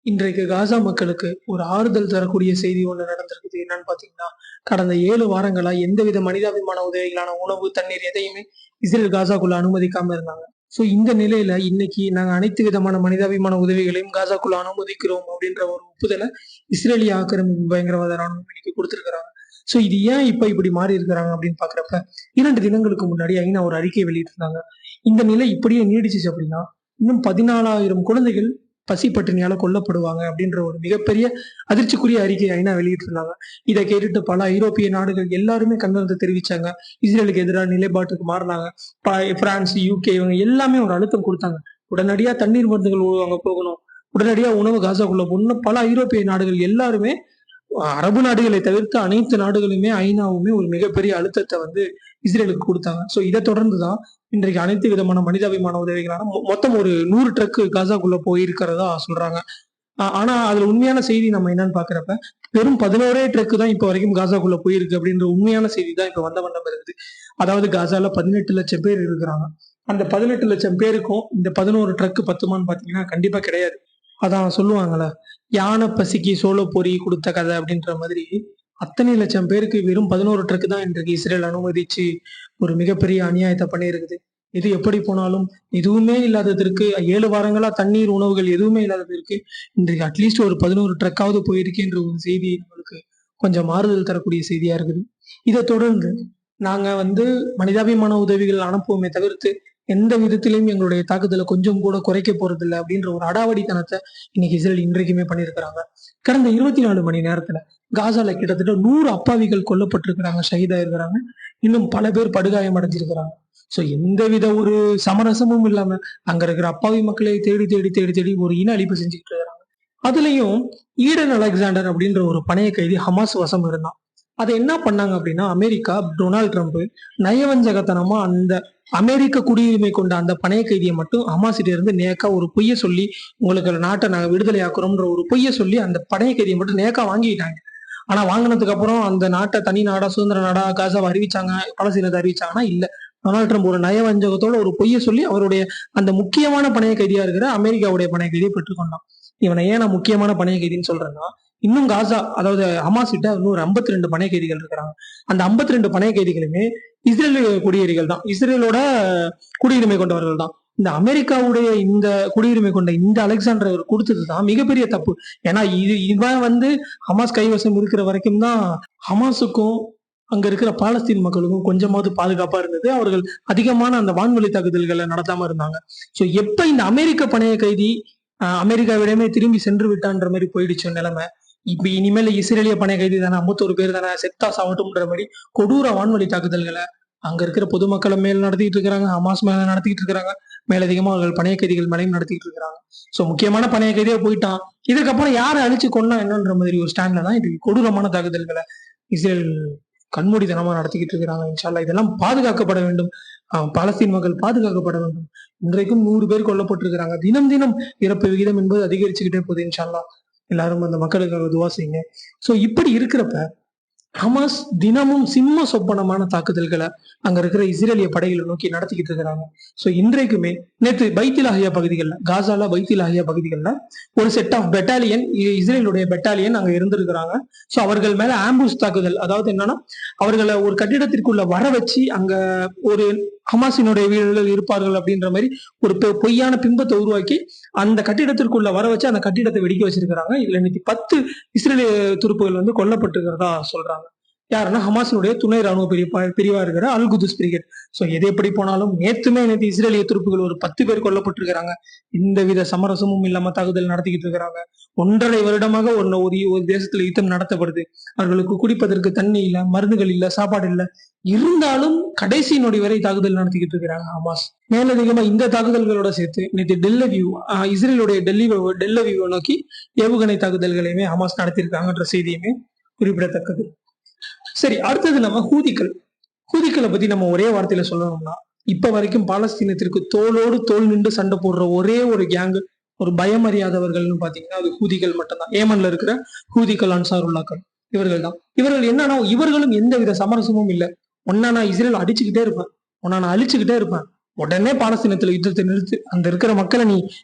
இன்றைக்கு காசா மக்களுக்கு ஒரு ஆறுதல் தரக்கூடிய செய்தி ஒண்ணு நடந்திருக்குது. என்னன்னு பாத்தீங்கன்னா, கடந்த 7 வாரங்களா எந்தவித மனிதாபிமான உதவிகளான உணவு, தண்ணீர் எதையுமே இஸ்ரேல் காசாக்குள்ள அனுமதிக்காம இருந்தாங்க. இந்த நிலையில இன்னைக்கு நாங்க அனைத்து விதமான மனிதாபிமான உதவிகளையும் காசாக்குள்ள அனுமதிக்கிறோம் அப்படின்ற ஒரு ஒப்புதல இஸ்ரேலிய ஆக்கிரமிப்பு பயங்கரவாத ராணுவம் இன்னைக்கு குடுத்திருக்கிறாங்க. இது ஏன் இப்ப இப்படி மாறி இருக்கிறாங்க அப்படின்னு பாக்குறப்ப, 2 தினங்களுக்கு முன்னாடி ஐநா ஒரு அறிக்கை வெளியிட்டிருந்தாங்க. இந்த நிலை இப்படியே நீடிச்சுச்சு அப்படின்னா, இன்னும் 14,000 குழந்தைகள் பசி பட்டினியால கொல்லப்படுவாங்க அப்படின்ற ஒரு மிகப்பெரிய அதிர்ச்சிக்குரிய அறிக்கை ஐநா வெளியிட்டிருந்தாங்க. இதை கேட்டுட்டு பல ஐரோப்பிய நாடுகள் எல்லாருமே கண்டனத்தை தெரிவிச்சாங்க. இஸ்ரேலுக்கு எதிரான நிலைப்பாட்டுக்கு மாறினாங்க. பிரான்ஸ், யூகே இவங்க எல்லாமே ஒரு அழுத்தம் கொடுத்தாங்க. உடனடியா தண்ணீர் மருந்துகள் அங்க போகணும், உடனடியா உணவு காசாக்குள்ள போகணும். பல ஐரோப்பிய நாடுகள் எல்லாருமே, அரபு நாடுகளை தவிர்த்து அனைத்து நாடுகளுமே ஐநாவுமே ஒரு மிகப்பெரிய அழுத்தத்தை இஸ்ரேலுக்கு கொடுத்தாங்க. இதை தொடர்ந்துதான் இன்றைக்கு அனைத்து விதமான மனிதாபிமான உதவிகளான மொத்தம் ஒரு 100 ட்ரக் காசாக்குள்ள போயிருக்கிறதா சொல்றாங்க. ஆனா அதுல உண்மையான செய்தி நம்ம என்னன்னு பாக்குறப்ப, வெறும் 11 ட்ரக் தான் இப்ப வரைக்கும் காசாக்குள்ள போயிருக்கு அப்படின்ற உண்மையான செய்தி தான் இப்ப வந்த வண்ணம் இருக்குது. அதாவது காசால 18 லட்சம் பேர் இருக்கிறாங்க. அந்த 18 லட்சம் பேருக்கும் இந்த 11 ட்ரக் பத்துமான்னு பாத்தீங்கன்னா கண்டிப்பா கிடையாது. அதான் சொல்லுவாங்கல்ல, யானை பசிக்கு சோள பொறி கொடுத்த கதை அப்படின்ற மாதிரி, அத்தனை லட்சம் பேருக்கு வெறும் 11 ட்ரக் தான் இன்றைக்கு இஸ்ரேல் அனுமதிச்சு ஒரு மிகப்பெரிய அநியாயத்தை பண்ணியிருக்குது. இது எப்படி போனாலும் எதுவுமே இல்லாததற்கு 7 வாரங்களா தண்ணீர், உணவுகள் எதுவுமே இல்லாததற்கு இன்றைக்கு அட்லீஸ்ட் ஒரு 11 ட்ரக்காவது போயிருக்குன்ற ஒரு செய்தி நம்மளுக்கு கொஞ்சம் மாறுதல் தரக்கூடிய செய்தியா இருக்குது. இதை தொடர்ந்து நாங்க மனிதாபிமான உதவிகள் அனுப்புவோமே தவிர்த்து எந்த விதத்திலையும் எங்களுடைய தாக்குதலை கொஞ்சம் கூட குறைக்க போறது இல்லை அப்படின்ற ஒரு அடாவடித்தனத்தை இன்னைக்கு இஸ்ரேல் இன்றைக்குமே பண்ணியிருக்கிறாங்க. கடந்த 24 மணி நேரத்துல காசால கிட்டத்தட்ட 100 அப்பாவிகள் கொல்லப்பட்டிருக்கிறாங்க, ஷஹீதா இருக்கிறாங்க. இன்னும் பல பேர் படுகாயம் அடைஞ்சிருக்கிறாங்க. எந்தவித ஒரு சமரசமும் இல்லாம அங்க இருக்கிற அப்பாவி மக்களை தேடி தேடி தேடி தேடி ஒரு இன அழிப்பு செஞ்சுக்கிட்டு இருக்கிறாங்க. அதுலயும் ஈடன் அலெக்சாண்டர் அப்படின்ற ஒரு பணைய கைதி ஹமாஸ் வசம் இருந்தான். அதை என்ன பண்ணாங்க அப்படின்னா, அமெரிக்கா, டொனால்ட் ட்ரம்ப் நயவஞ்சகத்தனமா அந்த அமெரிக்க குடியுரிமை கொண்ட அந்த பணைய கைதியை மட்டும் ஹமாஸிட்ட இருந்து நேக்கா ஒரு பொய்ய சொல்லி, உங்களுக்கு நாட்டை நாங்க விடுதலை ஆக்குறோம்ன்ற ஒரு பொய்ய சொல்லி அந்த பணைய கைதியை மட்டும் நேக்கா வாங்கிட்டாங்க. ஆனா வாங்கினதுக்கு அப்புறம் அந்த நாட்டை தனி நாடா, சுதந்திர நாடா காசாவை அறிவிச்சாங்க, பாலஸ்தீனத்தை அறிவிச்சாங்கன்னா இல்ல. டொனால்ட் ட்ரம்ப் ஒரு நயவஞ்சகத்தோட ஒரு பொய்ய சொல்லி அவருடைய அந்த முக்கியமான பணைய கைதியா இருக்கிற அமெரிக்காவுடைய பணைய கைதியை பெற்றுக்கொண்டான். இவனை ஏன் நான் முக்கியமான பணைய கைதின்னு சொல்றேன்னா, இன்னும் காசா, அதாவது ஹமாஸ் கிட்ட இன்னும் ஒரு 52 பணைய கைதிகள் இருக்கிறாங்க. அந்த 52 பணைய கைதிகளுமே இஸ்ரேல் குடியேறிகள் தான், இஸ்ரேலோட குடியுரிமை கொண்டவர்கள் தான். இந்த அமெரிக்காவுடைய இந்த குடியுரிமை கொண்ட இந்த அலெக்சாண்டர் கொடுத்ததுதான் மிகப்பெரிய தப்பு. ஏன்னா இவன் ஹமாஸ் கைவசம் இருக்கிற வரைக்கும் தான் ஹமாஸுக்கும் அங்க இருக்கிற பாலஸ்தீன் மக்களுக்கும் கொஞ்சமாவது பாதுகாப்பா இருந்தது. அவர்கள் அதிகமான அந்த வான்வழி தாக்குதல்களை நடத்தாம இருந்தாங்க. எப்ப இந்த அமெரிக்க பணைய கைதி அமெரிக்காவிடமே திரும்பி சென்று விட்டான்ற மாதிரி போயிடுச்சு நிலைமை, இப்ப இனிமேல் இஸ்ரேலிய பணைய கைதி தானே, 51 பேர் தானே, செத்தா சாவட்டும்ன்ற மாதிரி கொடூர வான்வழி தாக்குதல்களை அங்க இருக்கிற பொதுமக்களை மேல் நடத்திட்டு இருக்கிறாங்க, ஹமாஸ் மேல நடத்திட்டு இருக்கிறாங்க, மேலதிகமா அவர்கள் பணைய கைதிகள் மேலையும் நடத்திட்டு இருக்கிறாங்க. முக்கியமான பணைய கைதியா போயிட்டான், இதுக்கப்புறம் யாரை அழிச்சு கொண்டா என்னன்ற மாதிரி ஒரு ஸ்டாண்ட்ல தான் இது கொடூரமான தாக்குதல்களை இஸ்ரேல் கண்மூடித்தனமா நடத்திக்கிட்டு இருக்கிறாங்க. இன்ஷால்லா இதெல்லாம் பாதுகாக்கப்பட வேண்டும். பாலஸ்தீன் மக்கள் பாதுகாக்கப்பட வேண்டும். இன்றைக்கும் 100 பேர் கொல்லப்பட்டிருக்கிறாங்க. தினம் தினம் இறப்பு விகிதம் என்பது அதிகரிச்சுக்கிட்டே போகுது. இன்ஷால்லா எல்லாரும் அந்த மக்களுக்காக துவா செய்யுங்க. இப்படி இருக்கிறப்ப ஹமாஸ் தினமும் சிம்ம சொப்பனமான தாக்குதல்களை அங்க இருக்கிற இஸ்ரேலிய படைகளை நோக்கி நடத்திக்கிட்டு இருக்கிறாங்க. இன்றைக்குமே நேற்று பைத்துல் பகுதிகளில், காசால பைத்துல் பகுதிகளில் ஒரு செட் ஆஃப் பெட்டாலியன், இஸ்ரேலுடைய பெட்டாலியன் அங்க இருந்திருக்கிறாங்க. அவர்கள் மேல ஆம்புஷ் தாக்குதல், அதாவது என்னன்னா அவர்களை ஒரு கட்டிடத்திற்குள்ள வர வச்சு அங்க ஒரு ஹமாஸினுடைய வீரர்கள் இருப்பார்கள் அப்படின்ற மாதிரி ஒரு பொய்யான பிம்பத்தை உருவாக்கி அந்த கட்டிடத்திற்குள்ள வர வச்சு அந்த கட்டிடத்தை வெடிக்க வச்சிருக்கிறாங்க. இதுல இன்னைக்கு 10 இஸ்ரேலிய துருப்புகள் கொல்லப்பட்டிருக்கிறதா சொல்றாங்க. யாருன்னா ஹமாஸினுடைய துணை ராணுவ பிரிவா இருக்கிற அல் குதுஸ் பிரிகேட். எது எப்படி போனாலும் நேற்று இஸ்ரேலிய துருப்புகள் ஒரு 10 பேர் கொல்லப்பட்டிருக்கிறாங்க. இந்த வித சமரசமும் இல்லாம தாக்குதல் நடத்திக்கிட்டு இருக்கிறாங்க. 1.5 வருடமாக ஒரு தேசத்துல யுத்தம் நடத்தப்படுது. அவர்களுக்கு குடிப்பதற்கு தண்ணி இல்ல, மருந்துகள் இல்ல, சாப்பாடு இல்ல. இருந்தாலும் கடைசி நொடி வரை தாக்குதல் நடத்திக்கிட்டு இருக்கிறாங்க ஹமாஸ். மேலதிகமா இந்த தாக்குதல்களோட சேர்த்து நேற்று டெல்லவியூ, இஸ்ரேலுடைய டெல்லவியூவை நோக்கி ஏவுகணை தாக்குதல்களையுமே ஹமாஸ் நடத்தியிருக்காங்கன்ற செய்தியுமே குறிப்பிடத்தக்கது. சரி, அடுத்தது நம்ம ஹூதிகளை பத்தி நம்ம ஒரே வார்த்தையில சொல்லணும்னா, இப்ப வரைக்கும் பாலஸ்தீனத்திற்கு தோளோடு தோல் நின்று சண்டை போடுற ஒரே ஒரு கேங், ஒரு பயம் அறியாதவர்கள்னு பாத்தீங்கன்னா அது ஹூதிகள் மட்டும்தான். ஏமன்ல இருக்கிற ஹூதிகள், அன்சாருல்லாக்கள், இவர்கள் தான். இவர்கள் என்னன்னா, இவர்களும் எந்த வித சமரசமும் இல்லை. ஒன்னா நான் இஸ்ரேல் அடிச்சுக்கிட்டே இருப்பேன், ஒன்னா நான் அழிச்சுக்கிட்டே இருப்பேன், உடனே பாலஸ்தீனத்துல யுத்தத்தை நிறுத்து, அந்த இருக்கிற மக்களை நீ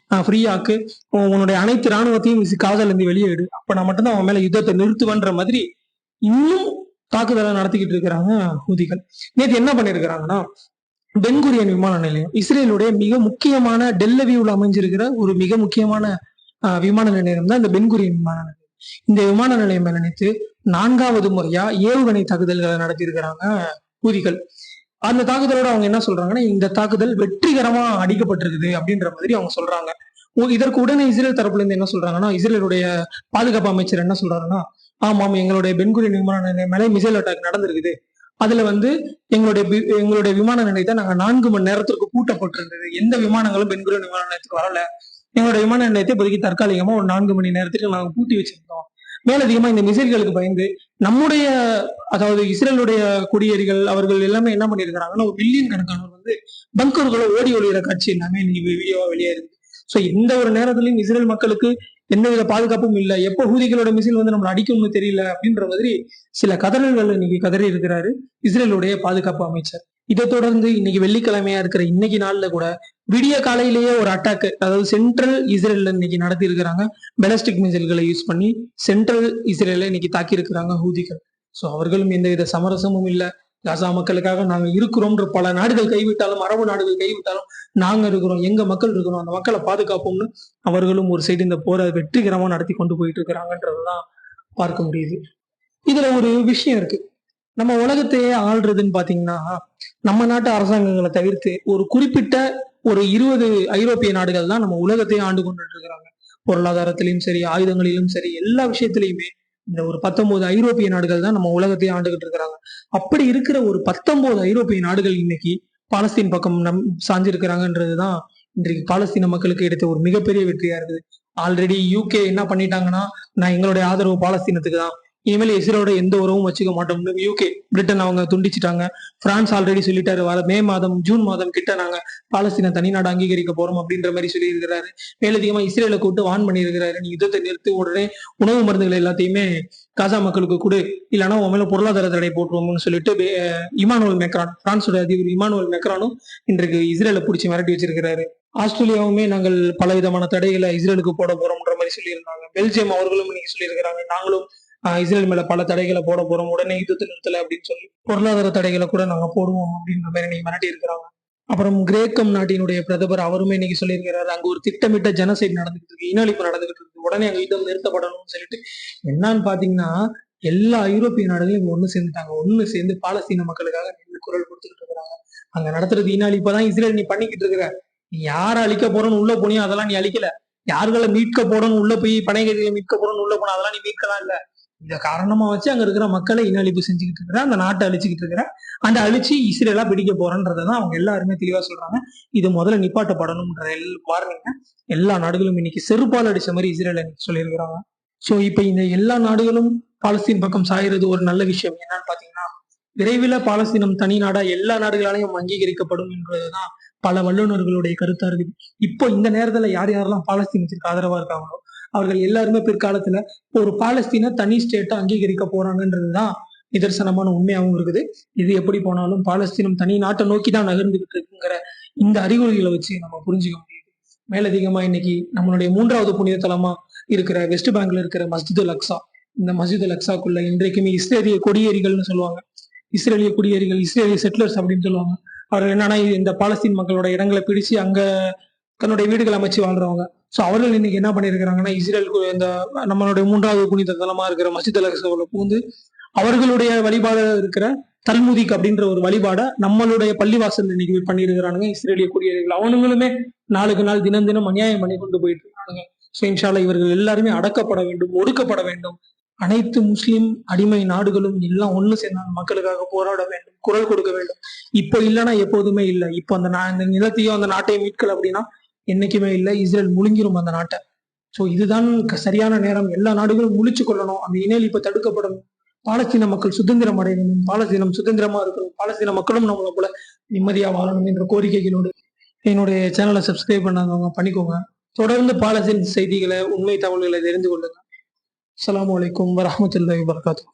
ஃப்ரீயாக்கு, உன்னுடைய அனைத்து ராணுவத்தையும் காசால இருந்து வெளியேடு, அப்ப நான் மட்டும்தான் அவன் மேல யுத்தத்தை நிறுத்துவன்ற மாதிரி இன்னும் தாக்குதலை நடத்திக்கிட்டு இருக்கிறாங்க ஹூதிகள். நேற்று என்ன பண்ணிருக்கிறாங்கன்னா, பென்குரியன் விமான நிலையம், இஸ்ரேலுடைய மிக முக்கியமான டெல்லவியூல அமைஞ்சிருக்கிற ஒரு மிக முக்கியமான விமான நிலையம் தான் இந்த பென்குரியன் விமான நிலையம். இந்த விமான நிலையம் நினைத்து 4வது முறையா ஏவுகணை தாக்குதல்களை நடத்தி இருக்கிறாங்க ஹூதிகள். அந்த தாக்குதலோட அவங்க என்ன சொல்றாங்கன்னா, இந்த தாக்குதல் வெற்றிகரமா அடிக்கப்பட்டிருக்குது அப்படின்ற மாதிரி அவங்க சொல்றாங்க. இதற்கு உடனே இஸ்ரேல் தரப்புல இருந்து என்ன சொல்றாங்கன்னா, இஸ்ரேலுடைய பாதுகாப்பு அமைச்சர் என்ன சொல்றாருன்னா, ஆமாம், எங்களுடைய பென்குரியன் விமான நிலையம் மேலே மிசைல் அட்டாக் நடந்திருக்குது. அதுல எங்களுடைய விமான நிலையத்தை நாங்க 4 மணி நேரத்திற்கு பூட்டப்பட்டிருந்தது. எந்த விமானங்களும் பென்குரியன் விமான நிலையத்துக்கு வரல. எங்களுடைய விமான நிலையத்தை இப்போதைக்கு தற்காலிகமா ஒரு 4 மணி நேரத்துக்கு நாங்க பூட்டி வச்சிருந்தோம். மேலதிகமா இந்த மிசைல்களுக்கு பயந்து நம்முடைய, அதாவது இஸ்ரேலுடைய குடியேறிகள் அவர்கள் எல்லாமே என்ன பண்ணிருக்கிறாங்கன்னா, ஒரு மில்லியன் கணக்கானவர் பங்கர்களை ஓடி ஒளிகிற காட்சி எல்லாமே இன்னைக்கு வீடியோவா வெளியாயிருக்கு. சோ எந்த ஒரு நேரத்திலையும் இஸ்ரேல் மக்களுக்கு எந்தவித பாதுகாப்பும் இல்லை, எப்போ ஹூதிகளோட மிசைல் நம்மளை அடிக்கும்னு தெரியல அப்படின்ற மாதிரி சில கதறல்கள் இன்னைக்கு கதறி இருக்கிறாரு இஸ்ரேலுடைய பாதுகாப்பு அமைச்சர். இதை தொடர்ந்து இன்னைக்கு வெள்ளிக்கிழமையா இருக்கிற இன்னைக்கு நாள்ல கூட விடிய காலையிலேயே ஒரு அட்டாக், அதாவது சென்ட்ரல் இஸ்ரேல்ல இன்னைக்கு நடத்தி இருக்கிறாங்க. பெலஸ்டிக் மிசைல்களை யூஸ் பண்ணி சென்ட்ரல் இஸ்ரேல இன்னைக்கு தாக்கி இருக்கிறாங்க ஹூதிகள். சோ அவர்களும் எந்தவித சமரசமும் இல்லை, காசா மக்களுக்காக நாங்க இருக்கிறோம்ன்ற பல நாடுகள் கைவிட்டாலும், அரபு நாடுகள் கைவிட்டாலும் நாங்க இருக்கிறோம், எங்க மக்கள் இருக்கிறோம், அந்த மக்களை பாதுகாப்போம்னு அவர்களும் ஒரு சைடு இந்த போரை வெற்றிகரமா நடத்தி கொண்டு போயிட்டு இருக்கிறாங்கன்றதுதான் பார்க்க முடியுது. இதுல ஒரு விஷயம் இருக்கு. நம்ம உலகத்தையே ஆள்றதுன்னு பாத்தீங்கன்னா, நம்ம நாட்டு அரசாங்கங்களை தவிர்த்து ஒரு குறிப்பிட்ட ஒரு 20 ஐரோப்பிய நாடுகள் தான் நம்ம உலகத்தையே ஆண்டு கொண்டுட்டு இருக்கிறாங்க. பொருளாதாரத்திலையும் சரி, ஆயுதங்களிலும் சரி, எல்லா விஷயத்திலையுமே இந்த ஒரு 19 ஐரோப்பிய நாடுகள் தான் நம்ம உலகத்தையே ஆண்டுகிட்டு இருக்கிறாங்க. அப்படி இருக்கிற ஒரு 19 ஐரோப்பிய நாடுகள் இன்னைக்கு பாலஸ்தீன் பக்கம் சாஞ்சிருக்கிறாங்கன்றதுதான் இன்றைக்கு பாலஸ்தீன மக்களுக்கு எடுத்த ஒரு மிகப்பெரிய வெற்றியா இருக்குது. ஆல்ரெடி யூகே என்ன பண்ணிட்டாங்கன்னா, நான் எங்களுடைய ஆதரவு பாலஸ்தீனத்துக்கு தான், இனிமேல் இஸ்ரேலோட எந்த உறவும் வச்சுக்க மாட்டோம்னு யூகே, பிரிட்டன் அவங்க துண்டிச்சுட்டாங்க. பிரான்ஸ் ஆல்ரெடி சொல்லிட்டாரு, ஜூன் மாதம் கிட்ட நாங்க பாலஸ்தீன தனிநாடு அங்கீகரிக்க போறோம் அப்படின்ற மாதிரி சொல்லி இருக்கிறாரு. மேலதிகமா இஸ்ரேலை கூட்டு வான் பண்ணியிருக்கிறாரு, நீ யுத்தத்தை நிறுத்தி உடனே உணவு மருந்துகள் எல்லாத்தையுமே காசா மக்களுக்கு கொடு, இல்லைன்னா உன் மேல பொருளாதார தடை போட்டுருவோம்னு சொல்லிட்டு இமானுவல் மெக்ரான், பிரான்ஸோட அதிபர் இமானுவல் மெக்ரானும் இன்றைக்கு இஸ்ரேலை பிடிச்சி மிரட்டி வச்சிருக்கிறாரு. ஆஸ்திரேலியாவுமே நாங்கள் பல விதமான தடைகளை இஸ்ரேலுக்கு போட போறோம்ன்ற மாதிரி சொல்லியிருந்தாங்க. பெல்ஜியம் அவர்களும் இன்னைக்கு சொல்லியிருக்கிறாங்க, நாங்களும் இஸ்ரேல் மேல பல தடைகளை போட போறோம், உடனே யுத்தத்தை நிறுத்தல அப்படின்னு சொல்லி பொருளாதார தடைகளை கூட நாங்க போடுவோம் அப்படின்ற மாதிரி இன்னைக்கு மிரட்டி இருக்கிறாங்க. அப்புறம் கிரேக்கம் நாட்டினுடைய பிரதமர் அவருமே இன்னைக்கு சொல்லியிருக்கிறாரு, அங்க ஒரு திட்டமிட்ட ஜனசைட் நடந்துகிட்டு இருக்கு, இனஅழிப்பு நடந்துகிட்டு இருக்கு, உடனே அங்க யுத்தம் நிறுத்தப்படணும்னு சொல்லிட்டு. என்னன்னு பாத்தீங்கன்னா, எல்லா ஐரோப்பிய நாடுகளும் இங்க ஒண்ணு சேர்ந்துட்டாங்க. ஒண்ணு சேர்ந்து பாலஸ்தீன மக்களுக்காக குரல் கொடுத்துக்கிட்டு இருக்கிறாங்க. அங்க நடத்துறது இனஅழிப்பதான் இஸ்ரேல் நீ பண்ணிக்கிட்டு இருக்கிற. நீ யாரை அழிக்க போறோன்னு உள்ள போனியோ அதெல்லாம் நீ அழிக்கல, யார்களை மீட்க போறோன்னு உள்ள போய் பனைகைதிகளை மீட்க போறோன்னு உள்ள போனா அதெல்லாம் நீ மீட்கலாம் இல்ல. இத காரணமா வச்சு அங்க இருக்கிற மக்களை இனஅழிப்பு செஞ்சுக்கிட்டு இருக்கிற, அந்த நாட்டை அழிச்சுக்கிட்டு இருக்கிற, அந்த அழிச்சு இஸ்ரேலா பிடிக்க போறன்றதான் அவங்க எல்லாருமே தெளிவா சொல்றாங்க. இது முதல்ல நிப்பாட்டப்படணும்ன்ற வார்னிங்க எல்லா நாடுகளும் இன்னைக்கு செருப்பால் அடிச்ச மாதிரி இஸ்ரேல் சொல்லியிருக்கிறாங்க. சோ இப்ப இந்த எல்லா நாடுகளும் பாலஸ்தீன் பக்கம் சாயிறது ஒரு நல்ல விஷயம். என்னன்னு பாத்தீங்கன்னா, விரைவில் பாலஸ்தீனம் தனி நாடா எல்லா நாடுகளாலையும் அங்கீகரிக்கப்படும் என்பதுதான் பல வல்லுநர்களுடைய கருத்தா இருக்குது. இப்போ இந்த நேரத்துல யார் யாரெல்லாம் பாலஸ்தீனத்திற்கு ஆதரவா இருக்காங்களோ அவர்கள் எல்லாருமே பிற்காலத்துல ஒரு பாலஸ்தீன தனி ஸ்டேட்டா அங்கீகரிக்க போறாங்கன்றதுதான் நிதர்சனமான உண்மையாகவும் இருக்குது. இது எப்படி போனாலும் பாலஸ்தீனம் தனி நாட்டை நோக்கி தான் நகர்ந்துகிட்டு இருக்குங்கிற இந்த அறிகுறிகளை வச்சு நம்ம புரிஞ்சுக்க முடியுது. மேலதிகமா இன்னைக்கு நம்மளுடைய 3வது புனித தலமா இருக்கிற வெஸ்ட் பேங்க்ல இருக்கிற மஸ்ஜித் அல் அக்ஸா, இந்த மஸ்ஜித் அல் அக்ஸாக்குள்ள இன்றைக்குமே இஸ்ரேலிய குடியேறிகள்னு சொல்லுவாங்க, இஸ்ரேலிய குடியேறிகள், இஸ்ரேலிய செட்டிலர்ஸ் அப்படின்னு சொல்லுவாங்க. அவர்கள் என்னன்னா இந்த பாலஸ்தீன் மக்களோட இடங்களை பிடிச்சு அங்க தன்னுடைய வீடுகள் அமைச்சு வாழ்றவங்க. சோ அவர்கள் இன்னைக்கு என்ன பண்ணிருக்கிறாங்கன்னா, இஸ்ரேலுக்கு இந்த நம்மளுடைய 3வது புனித தலமா இருக்கிற மஸ்ஜித் அல் அக்ஸாவுல புகுந்து அவர்களுடைய வழிபாடு இருக்கிற தல்முதிக் அப்படின்ற ஒரு வழிபாட நம்மளுடைய பள்ளிவாசல் இன்னைக்கு பண்ணிருக்கிறானுங்க இஸ்ரேலிய குடியேறிகள். அவனுங்களுமே நாளுக்கு நாள் தினம் தினம் அநியாயம் பண்ணி கொண்டு போயிட்டு இருக்கானுங்க. சோ இன்ஷா அல்லாஹ் இவர்கள் எல்லாருமே அடக்கப்பட வேண்டும், ஒடுக்கப்பட வேண்டும். அனைத்து முஸ்லிம் அடிமை நாடுகளும் எல்லாம் ஒண்ணு சேர்ந்தாங்க, மக்களுக்காக போராட வேண்டும், குரல் கொடுக்க வேண்டும். இப்போ இல்லைன்னா எப்போதுமே இல்லை. இப்போ அந்த நிலத்தையும் அந்த நாட்டையும் மீட்கல அப்படின்னா என்னைக்குமே இல்லை, இஸ்ரேல் முழுங்கிரும் அந்த நாட்டை. சோ இதுதான் சரியான நேரம். எல்லா நாடுகளும் முழிச்சு கொள்ளணும், அந்த இனஅழிப்பை தடுக்கப்படணும், பாலஸ்தீன மக்கள் சுதந்திரம் அடைய வேண்டும், பாலஸ்தீனம் சுதந்திரமா இருக்கணும், பாலஸ்தீன மக்களும் நம்மளை போல நிம்மதியா வாழணும் என்ற கோரிக்கைகளோடு என்னுடைய சேனலை சப்ஸ்கிரைப் பண்ணாதவங்க பண்ணிக்கோங்க. தொடர்ந்து பாலஸ்தீன் செய்திகளை, உண்மை தகவல்களை தெரிந்து கொள்ளுங்க. அஸ்ஸலாமு அலைக்கும் வரஹ்மத்துல்லாஹி வபரகாத்துஹு.